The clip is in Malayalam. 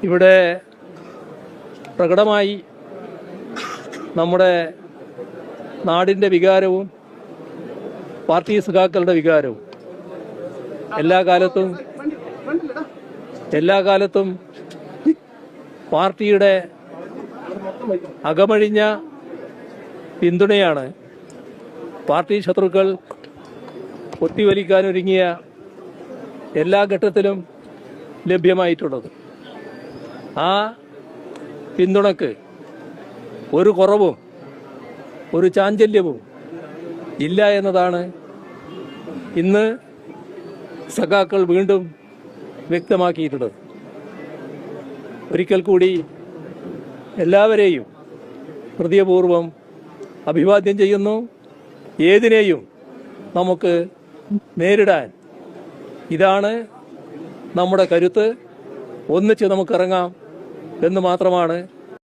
ഇവിടെ പ്രകടമായി നമ്മുടെ നാടിൻ്റെ വികാരവും പാർട്ടി സഖാക്കളുടെ വികാരവും എല്ലാ കാലത്തും പാർട്ടിയുടെ അകമഴിഞ്ഞ പിന്തുണയാണ് പാർട്ടി ശത്രുക്കൾ ഒത്തിവലിക്കാനൊരുങ്ങിയ എല്ലാ ഘട്ടത്തിലും ലഭ്യമായിട്ടുള്ളത്. ആ പിന്തുണക്ക് ഒരു കുറവും ഒരു ചാഞ്ചല്യവും ഇല്ല എന്നതാണ് ഇന്ന് സഖാക്കൾ വീണ്ടും വ്യക്തമാക്കിയിട്ടുള്ളത്. ഒരിക്കൽ കൂടി എല്ലാവരെയും ഹൃദയപൂർവ്വം അഭിവാദ്യം ചെയ്യുന്നു. ഏതിനെയും നമുക്ക് നേരിടാൻ ഇതാണ് നമ്മുടെ കരുത്ത്. ഒന്നിച്ച് നമുക്കിറങ്ങാം എന്ന് മാത്രമാണ്